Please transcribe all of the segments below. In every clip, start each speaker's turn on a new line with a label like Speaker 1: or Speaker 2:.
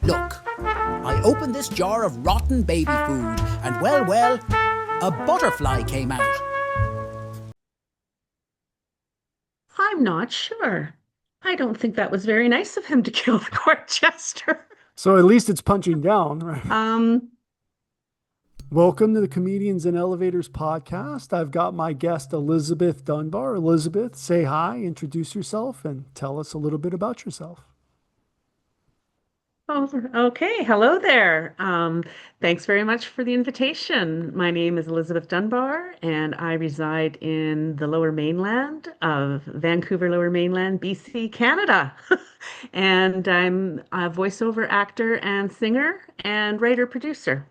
Speaker 1: Look, I opened this jar of rotten baby food, and well, a butterfly came out.
Speaker 2: I'm not sure. I don't think that was very nice of him to kill the court jester.
Speaker 3: So at least it's punching down, right?
Speaker 2: Um,
Speaker 3: Welcome to the Comedians in Elevators podcast. I've got my guest, Elizabeth Dunbar. Elizabeth, say hi, introduce yourself, and tell us a little bit about yourself.
Speaker 2: oh, okay. Hello there. Thanks very much for the invitation. My name is Elizabeth Dunbar, and I reside in the Lower Mainland of Vancouver, Lower Mainland, BC, Canada. And I'm a voiceover actor and singer and writer-producer.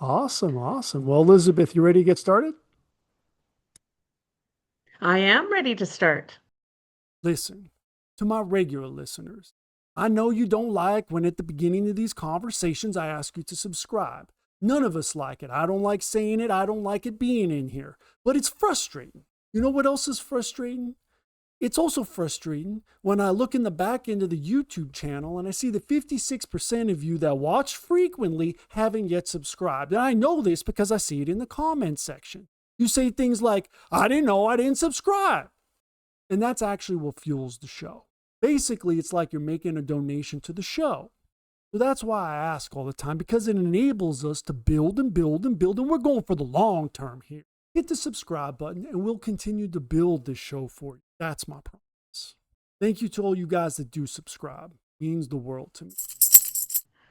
Speaker 3: Awesome, awesome. Well, Elizabeth, you ready to get started?
Speaker 2: I am ready to start.
Speaker 3: Listen, to my regular listeners, I know you don't like when at the beginning of these conversations I ask you to subscribe. None of us like it. I don't like saying it. I don't like it being in here. But it's frustrating. You know what else is frustrating? It's also frustrating when I look in the back end of the YouTube channel and I see the 56% of you that watch frequently haven't yet subscribed. And I know this because I see it in the comments section. You say things like, I didn't know I didn't subscribe. And that's actually what fuels the show. Basically, it's like you're making a donation to the show. So that's why I ask all the time, because it enables us to build and build and build. And we're going for the long term here. Hit the subscribe button and we'll continue to build this show for you. That's my promise. Thank you to all you guys that do subscribe. It means the world to me.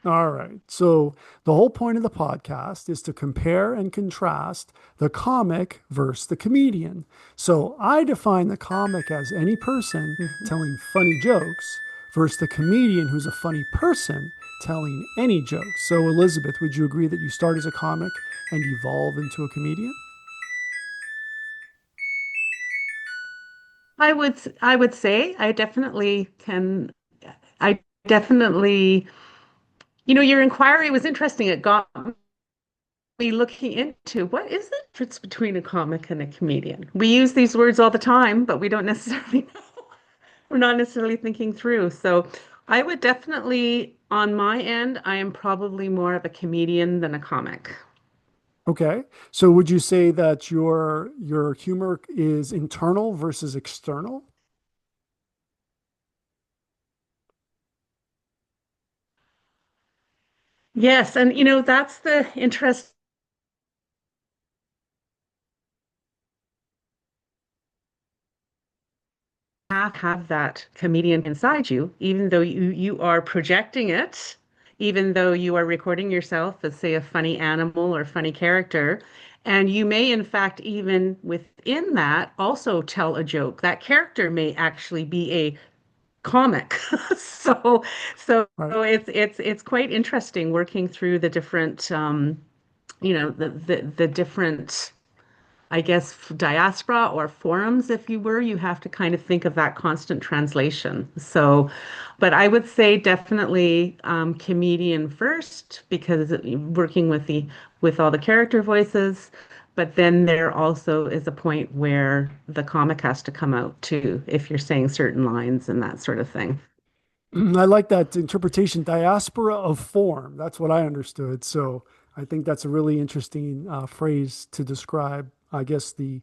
Speaker 3: All right. So the whole point of the podcast is to compare and contrast the comic versus the comedian. So I define the comic as any person telling funny jokes versus the comedian who's a funny person telling any jokes. So Elizabeth, would you agree that you start as a comic and evolve into a comedian?
Speaker 2: I would say I definitely can. I definitely, your inquiry was interesting. It got me looking into what is the difference between a comic and a comedian. We use these words all the time, but we don't necessarily know. We're not necessarily thinking through. So I would definitely, on my end, I am probably more of a comedian than a comic.
Speaker 3: Okay. So would you say that your humor is internal versus external?
Speaker 2: Yes, and that's the interest. Have that comedian inside you, even though you are projecting it, even though you are recording yourself as, say, a funny animal or funny character, and you may, in fact, even within that, also tell a joke. That character may actually be a comic. So, so
Speaker 3: Right.
Speaker 2: it's quite interesting working through the different, the different. I guess diaspora or forums, if you were, you have to kind of think of that constant translation. So, but I would say definitely comedian first because working with all the character voices. But then there also is a point where the comic has to come out too, if you're saying certain lines and that sort of thing.
Speaker 3: I like that interpretation, diaspora of form. That's what I understood. So I think that's a really interesting phrase to describe, I guess, the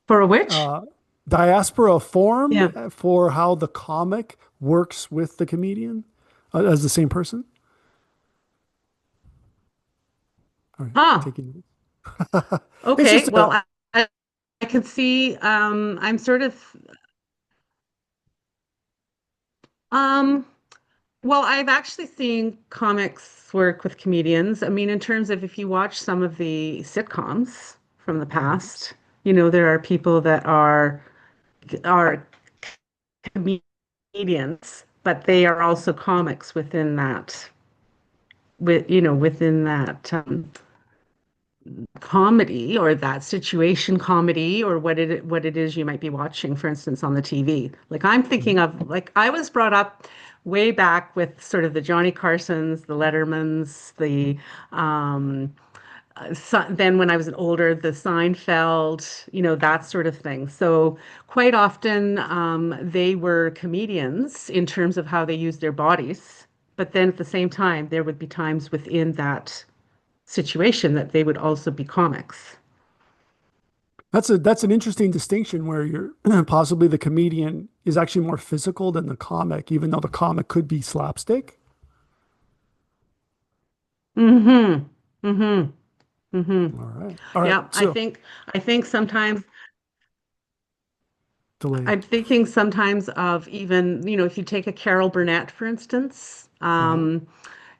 Speaker 2: For a witch?
Speaker 3: uh, diaspora of form
Speaker 2: Yeah.
Speaker 3: for how the comic works with the comedian as the same person. All right,
Speaker 2: Ah,
Speaker 3: taking it's
Speaker 2: okay.
Speaker 3: just
Speaker 2: Well, I can see I'm sort of um well, I've actually seen comics work with comedians. I mean, in terms of if you watch some of the sitcoms from the
Speaker 3: Mhm.
Speaker 2: past, there are people that are comedians, but they are also comics within that within that comedy or that situation comedy or what it is you might be watching, for instance, on the TV. Like I'm thinking
Speaker 3: Mhm.
Speaker 2: of like I was brought up way back with sort of the Johnny Carsons, the Lettermans, the then when I was older, the Seinfeld, that sort of thing. So quite often they were comedians in terms of how they used their bodies, But then at the same time, there would be times within that situation that they would also be comics.
Speaker 3: That's an interesting distinction where you're possibly the comedian is actually more physical than the comic, even though the comic could be slapstick.
Speaker 2: Mm-hmm. Mm-hmm. Mm-hmm.
Speaker 3: All right. All right.
Speaker 2: Yeah,
Speaker 3: So
Speaker 2: I think sometimes
Speaker 3: delay.
Speaker 2: I'm thinking sometimes of even, if you take a Carol Burnett, for instance,
Speaker 3: Uh-huh.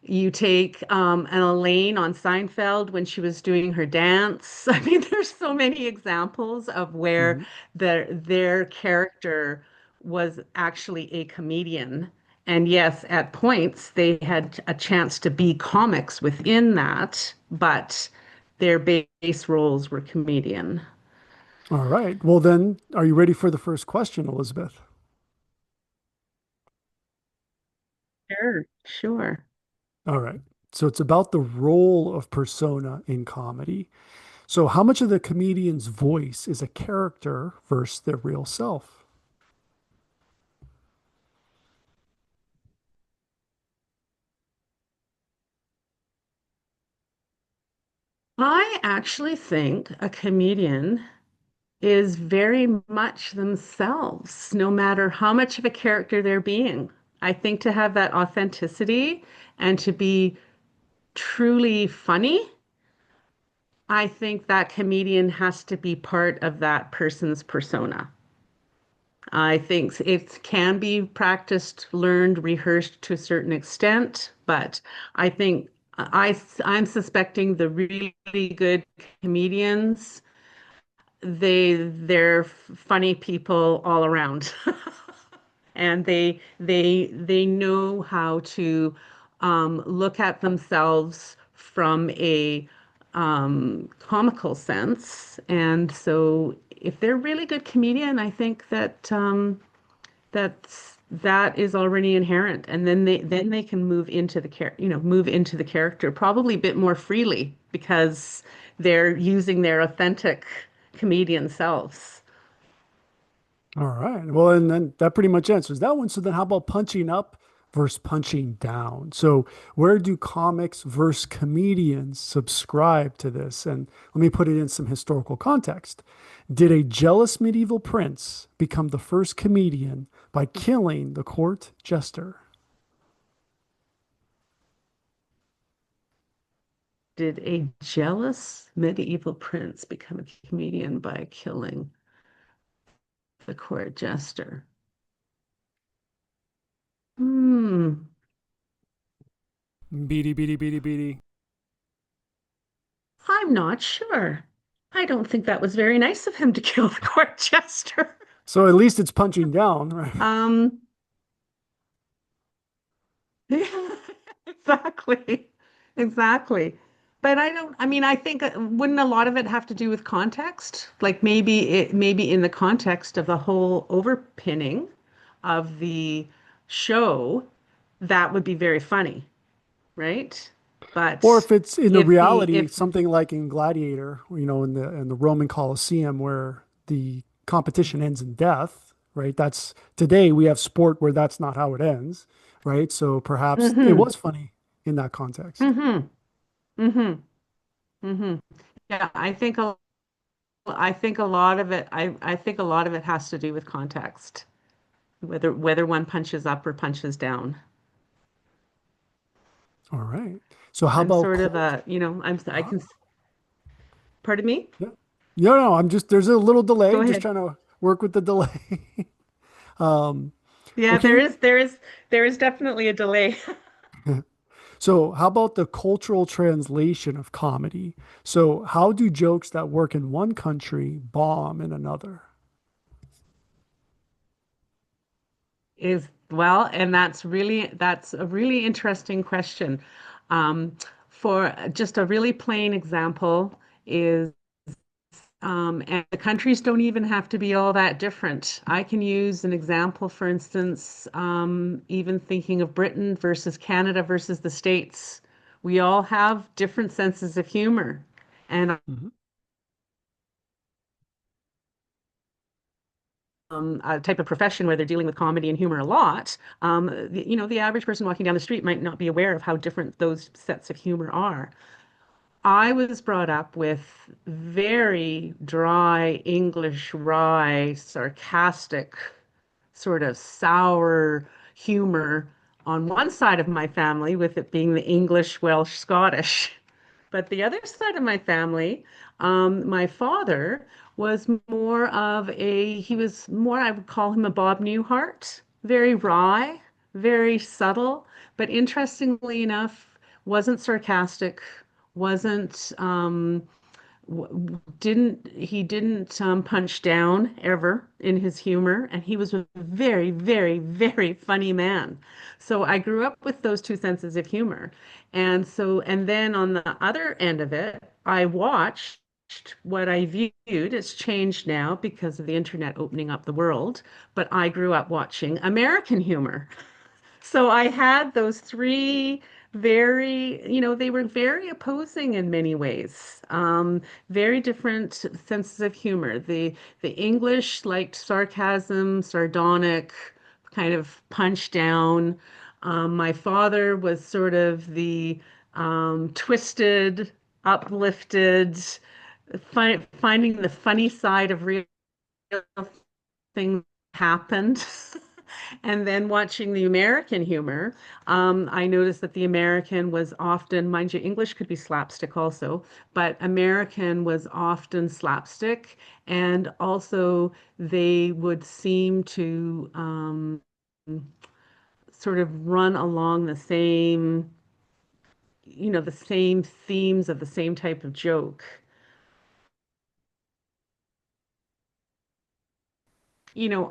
Speaker 2: you take an Elaine on Seinfeld when she was doing her dance. I mean, there's so many examples of where
Speaker 3: Mhm.
Speaker 2: their character was actually a comedian. And yes, at points they had a chance to be comics within that, but their base roles were comedian.
Speaker 3: All right. Well, then, are you ready for the first question, Elizabeth?
Speaker 2: Sure, sure.
Speaker 3: All right. So it's about the role of persona in comedy. So, how much of the comedian's voice is a character versus their real self?
Speaker 2: I actually think a comedian is very much themselves, no matter how much of a character they're being. I think to have that authenticity and to be truly funny, I think that comedian has to be part of that person's persona. I think it can be practiced, learned, rehearsed to a certain extent, but I think I'm suspecting the really good comedians they're funny people all around. And they know how to look at themselves from a comical sense. And so if they're a really good comedian, I think that that is already inherent. And then they can move into the character probably a bit more freely because they're using their authentic comedian selves.
Speaker 3: All right. Well, and then that pretty much answers that one. So then how about punching up versus punching down? So where do comics versus comedians subscribe to this? And let me put it in some historical context. Did a jealous medieval prince become the first comedian by killing the court jester?
Speaker 2: Did a jealous medieval prince become a comedian by killing the court jester? Hmm.
Speaker 3: Beady, beady, beady, beady.
Speaker 2: I'm not sure. I don't think that was very nice of him to kill the court jester.
Speaker 3: So at least it's punching down, right?
Speaker 2: Um, exactly. Exactly. But I mean, I think wouldn't a lot of it have to do with context? Like maybe in the context of the whole overpinning of the show, that would be very funny, right?
Speaker 3: Or
Speaker 2: But
Speaker 3: if it's in the
Speaker 2: if
Speaker 3: reality,
Speaker 2: if
Speaker 3: something like in Gladiator, in the Roman Colosseum where the competition ends in death, right? That's today we have sport where that's not how it ends, right? So perhaps it
Speaker 2: mm-hmm,
Speaker 3: was funny in that context.
Speaker 2: mm-hmm, mm-hmm, mm-hmm. Yeah, I think a lot of it I think a lot of it has to do with context, whether one punches up or punches down.
Speaker 3: All right. So how
Speaker 2: I'm
Speaker 3: about
Speaker 2: sort of
Speaker 3: cult?
Speaker 2: I
Speaker 3: Uh-huh.
Speaker 2: can, pardon me?
Speaker 3: Yeah. No, I'm just there's a little delay,
Speaker 2: Go
Speaker 3: just
Speaker 2: ahead.
Speaker 3: trying to work with the delay. Um,
Speaker 2: Yeah,
Speaker 3: okay.
Speaker 2: there is definitely a delay.
Speaker 3: So, how about the cultural translation of comedy? So, how do jokes that work in one country bomb in another?
Speaker 2: Is well, and that's a really interesting question. For just a really plain example is and the countries don't even have to be all that different. I can use an example, for instance, even thinking of Britain versus Canada versus the States. We all have different senses of humor. And
Speaker 3: Mhm.
Speaker 2: a type of profession where they're dealing with comedy and humor a lot, the average person walking down the street might not be aware of how different those sets of humor are. I was brought up with very dry English, wry, sarcastic, sort of sour humor on one side of my family, with it being the English, Welsh, Scottish. But the other side of my family, my father was more of he was more, I would call him a Bob Newhart, very wry, very subtle, but interestingly enough, wasn't sarcastic, wasn't didn't punch down ever in his humor, and he was a very, very, very funny man. So I grew up with those two senses of humor. And then on the other end of it, I watched what I viewed. It's changed now because of the internet opening up the world, but I grew up watching American humor. So I had those three they were very opposing in many ways. Very different senses of humor. The English liked sarcasm, sardonic, kind of punch down. My father was sort of the twisted, uplifted, finding the funny side of real things happened. And then watching the American humor, I noticed that the American was often, mind you, English could be slapstick also, but American was often slapstick. And also, they would seem to sort of run along the same themes of the same type of joke.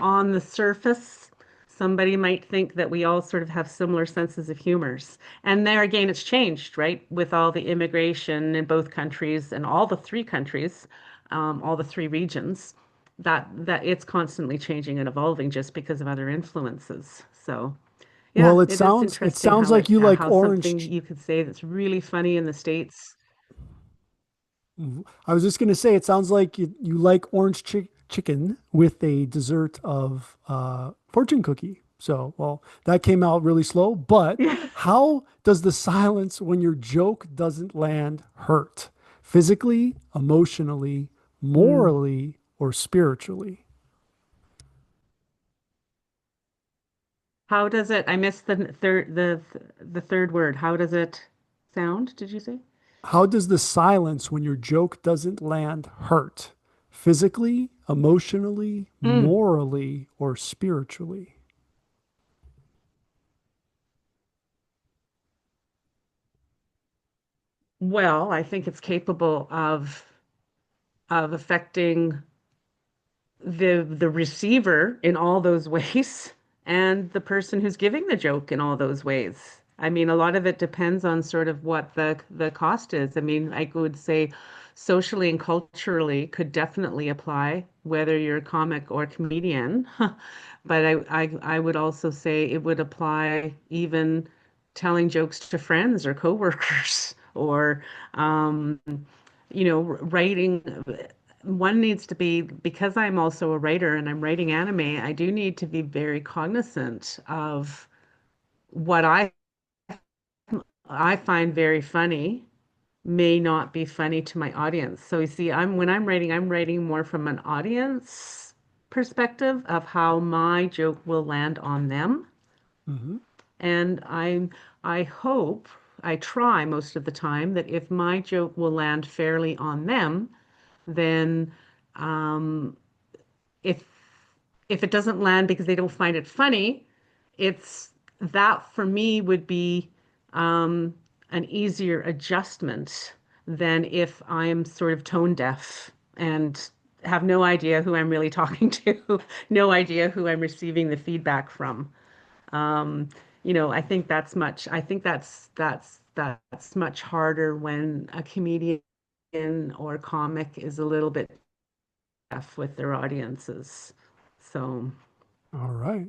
Speaker 2: On the surface, somebody might think that we all sort of have similar senses of humors. And there again, it's changed, right? With all the immigration in both countries and all the three countries, all the three regions, that it's constantly changing and evolving just because of other influences. So, yeah,
Speaker 3: Well,
Speaker 2: it is
Speaker 3: it
Speaker 2: interesting
Speaker 3: sounds like you like
Speaker 2: how
Speaker 3: orange.
Speaker 2: something you could say that's really funny in the States.
Speaker 3: I was just going to say, it sounds like you like orange chicken with a dessert of fortune cookie. So, well, that came out really slow. But
Speaker 2: Yeah.
Speaker 3: how does the silence when your joke doesn't land hurt? Physically, emotionally,
Speaker 2: Mm.
Speaker 3: morally, or spiritually?
Speaker 2: How does it? I missed the third word. How does it sound? Did you say?
Speaker 3: How does the silence when your joke doesn't land hurt? Physically, emotionally,
Speaker 2: Mm.
Speaker 3: morally, or spiritually?
Speaker 2: Well, I think it's capable of affecting the receiver in all those ways and the person who's giving the joke in all those ways. I mean, a lot of it depends on sort of what the cost is. I mean, I would say socially and culturally could definitely apply whether you're a comic or comedian. But I would also say it would apply even telling jokes to friends or coworkers or writing. One needs to be, because I'm also a writer and I'm writing anime, I do need to be very cognizant of what I find very funny may not be funny to my audience. So you see, I'm writing more from an audience perspective of how my joke will land on them.
Speaker 3: Hmm.
Speaker 2: And I hope, I try most of the time that if my joke will land fairly on them, then um, if if it doesn't land because they don't find it funny, it's that for me would be um, an easier adjustment than if I'm sort of tone deaf and have no idea who I'm really talking to, no idea who I'm receiving the feedback from. Um, I think that's much harder when a comedian or comic is a little bit deaf with their audiences. So,
Speaker 3: All right.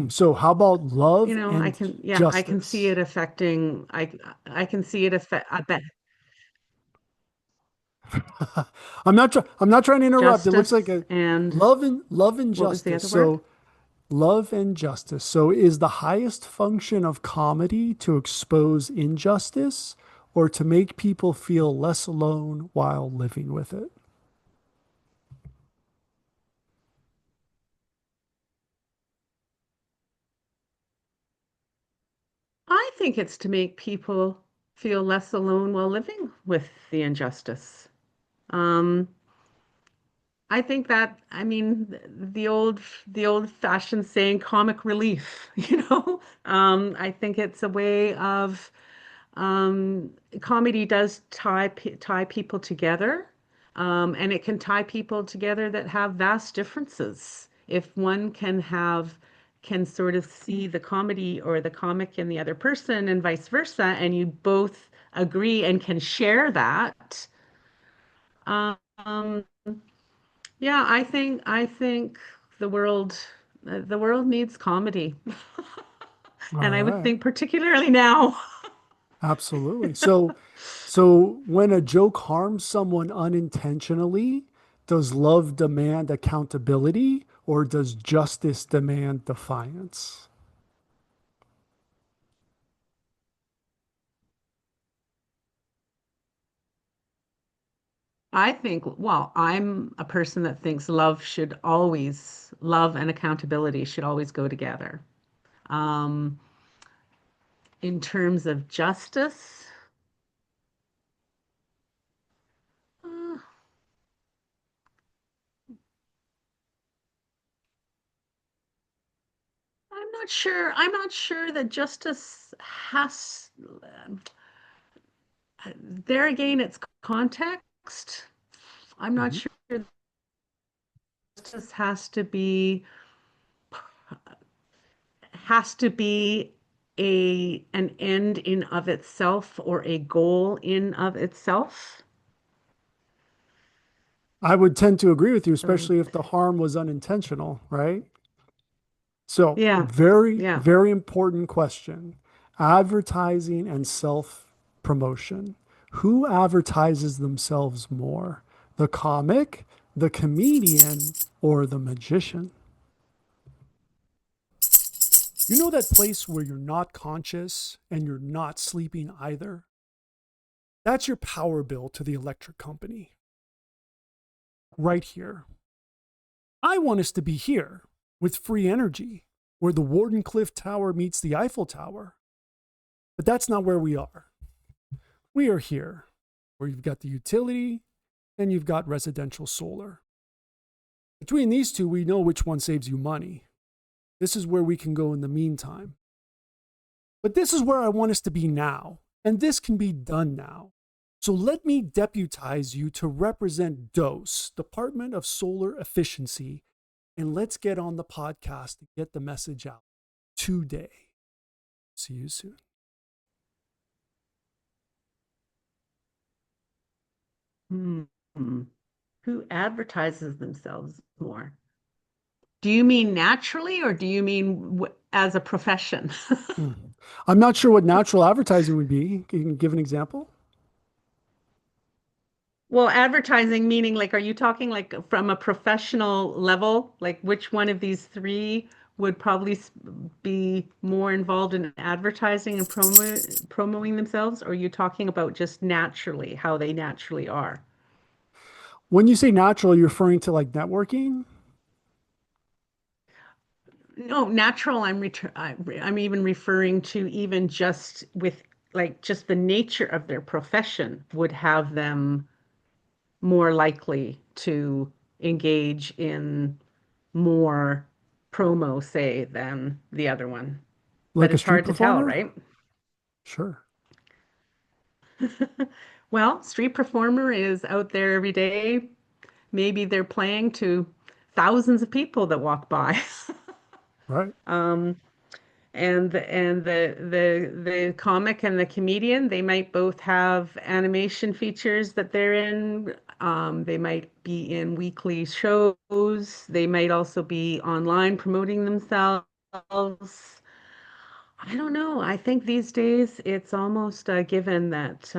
Speaker 3: So, how about love and
Speaker 2: I can see
Speaker 3: justice?
Speaker 2: it affecting, I can see it affect, I bet.
Speaker 3: I'm not trying to interrupt. It looks like
Speaker 2: Justice
Speaker 3: a
Speaker 2: and
Speaker 3: love and
Speaker 2: what was the
Speaker 3: justice.
Speaker 2: other word?
Speaker 3: So love and justice. So is the highest function of comedy to expose injustice or to make people feel less alone while living with it?
Speaker 2: I think it's to make people feel less alone while living with the injustice. Um, I think that, I mean, the old fashioned saying, comic relief, you know? I think it's a way of comedy does tie people together, and it can tie people together that have vast differences. If one can sort of see the comedy or the comic in the other person and vice versa, and you both agree and can share that. Um, yeah, I think the world needs comedy,
Speaker 3: All
Speaker 2: and I would
Speaker 3: right.
Speaker 2: think particularly now.
Speaker 3: Absolutely. So when a joke harms someone unintentionally, does love demand accountability or does justice demand defiance?
Speaker 2: I think, well, I'm a person that thinks love and accountability should always go together. Um, in terms of justice, uh, I'm not sure. I'm not sure that justice has, there again, it's context. I'm not
Speaker 3: Mhm.
Speaker 2: sure justice has to be a an end in of itself or a goal in of itself.
Speaker 3: I would tend to agree with you,
Speaker 2: So
Speaker 3: especially if the harm was unintentional, right? So,
Speaker 2: yeah,
Speaker 3: very,
Speaker 2: yeah.
Speaker 3: very important question. Advertising and self promotion. Who advertises themselves more? The comic, the comedian, or the magician? You know that place where you're not conscious and you're not sleeping either? That's your power bill to the electric company. Right here. I want us to be here with free energy, where the Wardenclyffe Tower meets the Eiffel Tower. But that's not where we are. We are here, where you've got the utility and you've got residential solar. Between these two, we know which one saves you money. This is where we can go in the meantime. But this is where I want us to be now, and this can be done now. So let me deputize you to represent DOSE, Department of Solar Efficiency, and let's get on the podcast and get the message out today. See you soon.
Speaker 2: Hmm. Who advertises themselves more? Do you mean naturally or do you mean as a profession?
Speaker 3: Hmm. I'm not sure what natural advertising would be. Can you give an example?
Speaker 2: Well, advertising meaning like, are you talking like from a professional level? Like which one of these three would probably be more involved in advertising and promoting themselves? Or are you talking about just naturally, how they naturally are?
Speaker 3: When you say natural, you're referring to like networking?
Speaker 2: No, natural, I'm even referring to even just with like just the nature of their profession would have them more likely to engage in more promo, say, than the other one. But
Speaker 3: Like a
Speaker 2: it's
Speaker 3: street
Speaker 2: hard to tell,
Speaker 3: performer?
Speaker 2: right?
Speaker 3: Sure.
Speaker 2: Well, street performer is out there every day. Maybe they're playing to thousands of people that walk by.
Speaker 3: Right.
Speaker 2: Um, and the comic and the comedian, they might both have animation features that they're in. They might be in weekly shows. They might also be online promoting themselves. I don't know. I think these days it's almost a given that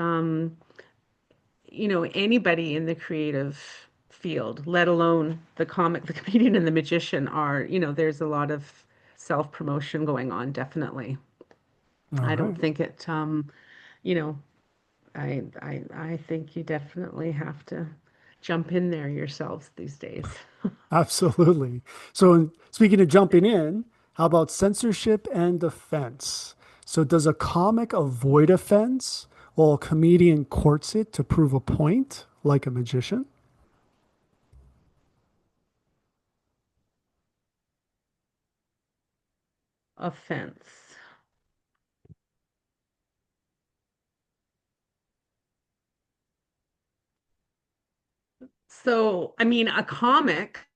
Speaker 2: anybody in the creative field, let alone the comic, the comedian and the magician are, there's a lot of self-promotion going on, definitely.
Speaker 3: All
Speaker 2: I don't
Speaker 3: right.
Speaker 2: think it, you know, I think you definitely have to jump in there yourselves these days.
Speaker 3: Absolutely. So, speaking of jumping in, how about censorship and offense? So, does a comic avoid offense while a comedian courts it to prove a point, like a magician?
Speaker 2: Offense. So, I mean, a comic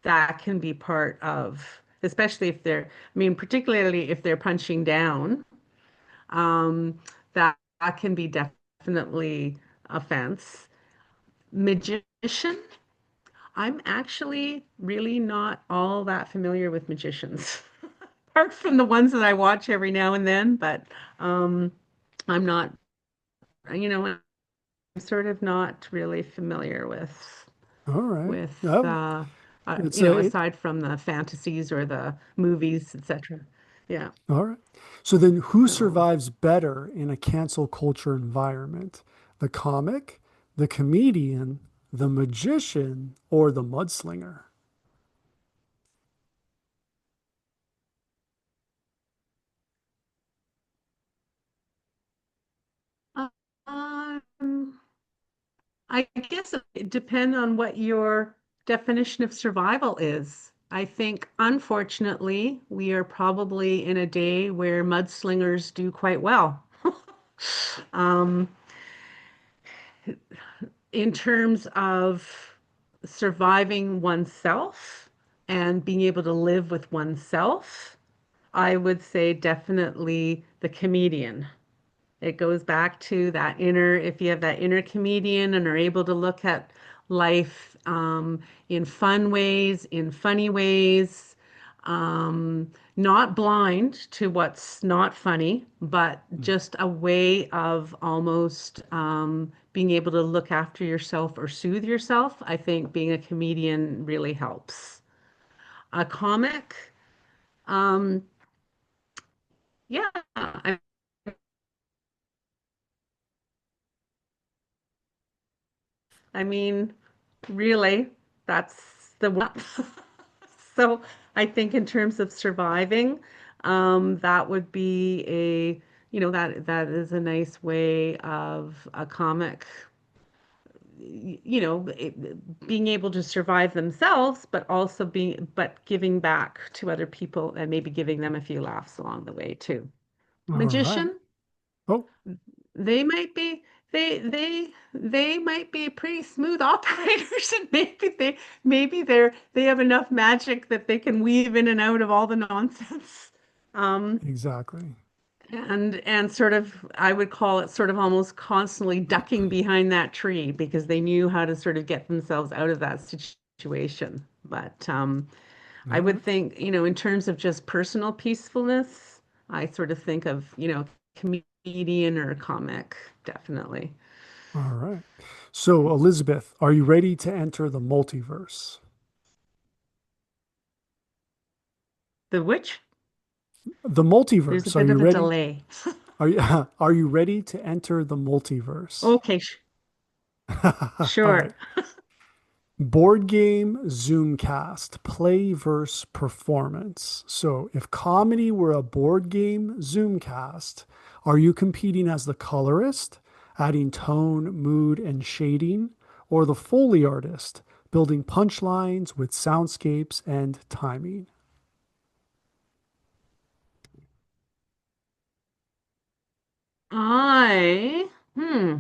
Speaker 2: that can be part of, especially if they're, I mean, particularly if they're punching down, um, that can be definitely offense. Magician, I'm actually really not all that familiar with magicians, apart from the ones that I watch every now and then, but um, I'm not, I'm sort of not really familiar
Speaker 3: All right.
Speaker 2: with
Speaker 3: Oh, it's
Speaker 2: aside from the fantasies or the movies, etc. Yeah.
Speaker 3: all right. So then who
Speaker 2: So,
Speaker 3: survives better in a cancel culture environment? The comic, the comedian, the magician, or the mudslinger?
Speaker 2: um, I guess it depends on what your definition of survival is. I think, unfortunately, we are probably in a day where mudslingers do quite well. Um, in terms of surviving oneself and being able to live with oneself, I would say definitely the comedian. It goes back to that inner, if you have that inner comedian and are able to look at life in fun ways, in funny ways, not blind to what's not funny, but just a way of almost being able to look after yourself or soothe yourself. I think being a comedian really helps. A comic, um, yeah, I mean, really, that's the one. So I think in terms of surviving, that would be that is a nice way of a comic, being able to survive themselves, but also but giving back to other people and maybe giving them a few laughs along the way too.
Speaker 3: All right.
Speaker 2: Magician,
Speaker 3: Oh,
Speaker 2: they might be they might be pretty smooth operators and they have enough magic that they can weave in and out of all the nonsense. Um,
Speaker 3: exactly.
Speaker 2: and sort of I would call it sort of almost constantly ducking behind that tree because they knew how to sort of get themselves out of that situation. But
Speaker 3: All
Speaker 2: I would
Speaker 3: right.
Speaker 2: think, in terms of just personal peacefulness, I sort of think of, comedian or comic, definitely.
Speaker 3: All right. So, Elizabeth, are you ready to enter the multiverse?
Speaker 2: The which?
Speaker 3: The
Speaker 2: There's a
Speaker 3: multiverse. Are
Speaker 2: bit
Speaker 3: you
Speaker 2: of a
Speaker 3: ready?
Speaker 2: delay.
Speaker 3: Are you are you ready to enter the multiverse?
Speaker 2: Okay,
Speaker 3: All
Speaker 2: sure.
Speaker 3: right. Board game Zoomcast, play versus performance. So, if comedy were a board game Zoomcast, are you competing as the colorist, adding tone, mood, and shading, or the Foley artist, building punchlines with soundscapes and timing?
Speaker 2: I, hmm,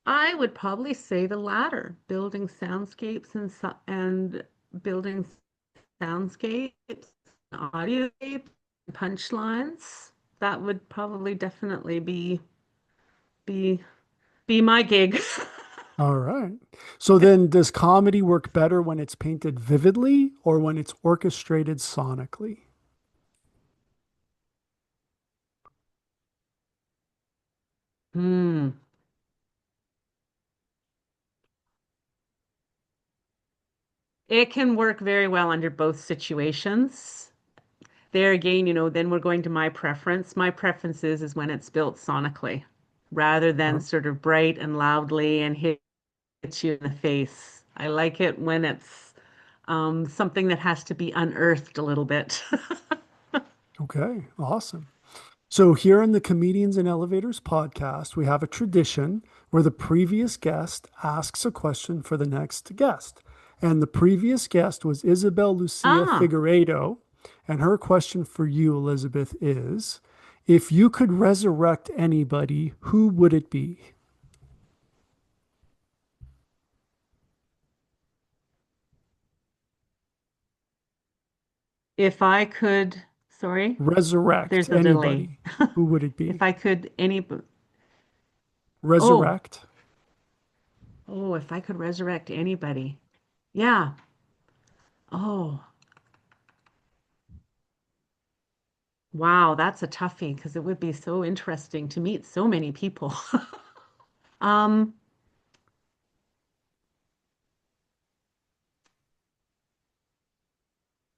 Speaker 2: I would probably say the latter, building soundscapes and building soundscapes, audioscapes, punchlines. That would probably definitely be be my gig.
Speaker 3: All right. So then does comedy work better when it's painted vividly or when it's orchestrated sonically?
Speaker 2: Hmm. It can work very well under both situations. There again, then we're going to my preference. My preference is when it's built sonically rather than
Speaker 3: Uh,
Speaker 2: sort of bright and loudly and hits you in the face. I like it when it's something that has to be unearthed a little bit.
Speaker 3: okay, awesome. So here in the Comedians in Elevators podcast, we have a tradition where the previous guest asks a question for the next guest. And the previous guest was Isabel Lucia
Speaker 2: Ah,
Speaker 3: Figueiredo. And her question for you, Elizabeth, is if you could resurrect anybody, who would it be?
Speaker 2: if I could, sorry,
Speaker 3: Resurrect
Speaker 2: there's a delay.
Speaker 3: anybody, who would it
Speaker 2: If
Speaker 3: be?
Speaker 2: I could oh,
Speaker 3: Resurrect.
Speaker 2: if I could resurrect anybody. Yeah. Oh, wow, that's a toughie because it would be so interesting to meet so many people. Um,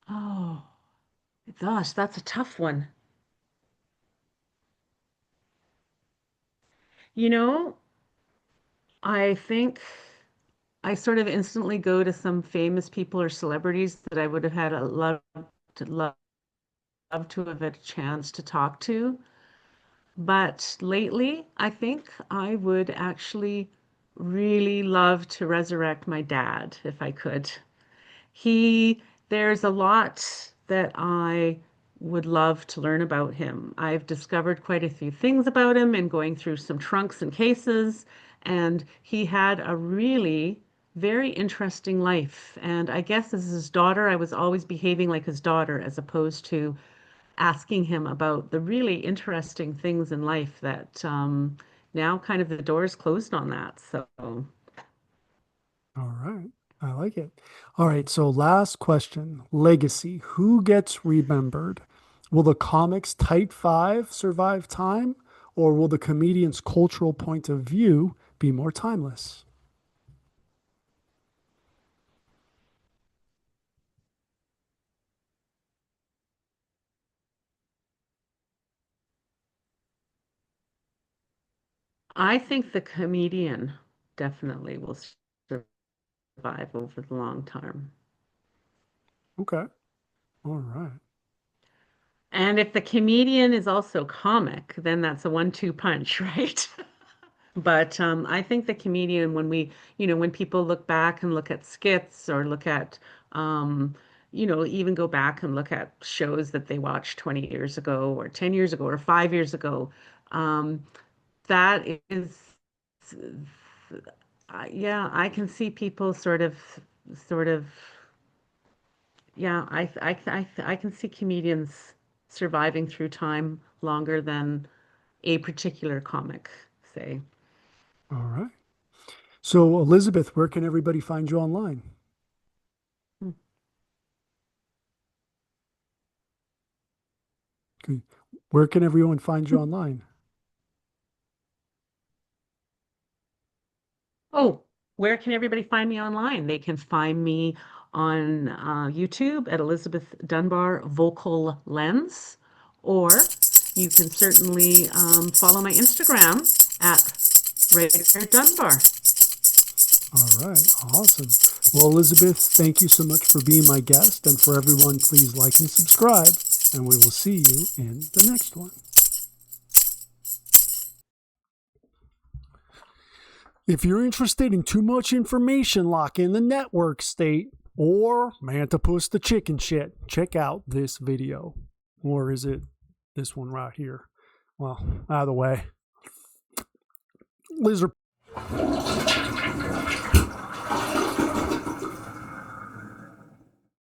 Speaker 2: oh, gosh, that's a tough one. You know, I think I sort of instantly go to some famous people or celebrities that I would have had a love to have had a chance to talk to. But lately, I think I would actually really love to resurrect my dad if I could. There's a lot that I would love to learn about him. I've discovered quite a few things about him and going through some trunks and cases, and he had a really very interesting life. And I guess as his daughter, I was always behaving like his daughter as opposed to asking him about the really interesting things in life that now kind of the door is closed on that. So
Speaker 3: All right. I like it. All right. So, last question legacy. Who gets remembered? Will the comics Tight Five survive time, or will the comedian's cultural point of view be more timeless?
Speaker 2: I think the comedian definitely will survive over the long term.
Speaker 3: Okay. All right.
Speaker 2: And if the comedian is also comic, then that's a 1-2 punch, right? But I think the comedian, when people look back and look at skits or look at, um, even go back and look at shows that they watched 20 years ago or 10 years ago or 5 years ago, um, that is, yeah, I can see people sort of, yeah, I can see comedians surviving through time longer than a particular comic, say.
Speaker 3: All right. So, Elizabeth, where can everybody find you online? Okay. Where can everyone find you online?
Speaker 2: Oh, where can everybody find me online? They can find me on YouTube at Elizabeth Dunbar Vocal Lens, or you can certainly follow my Instagram at Regular Dunbar.
Speaker 3: All right. Awesome. Well, Elizabeth, thank you so much for being my guest. And for everyone, please like and subscribe. And we will see you in the next one. If you're interested in too much information like in the network state or Mantipus the chicken shit, check out this video. Or is it this one right here? Well, either way. Lizard.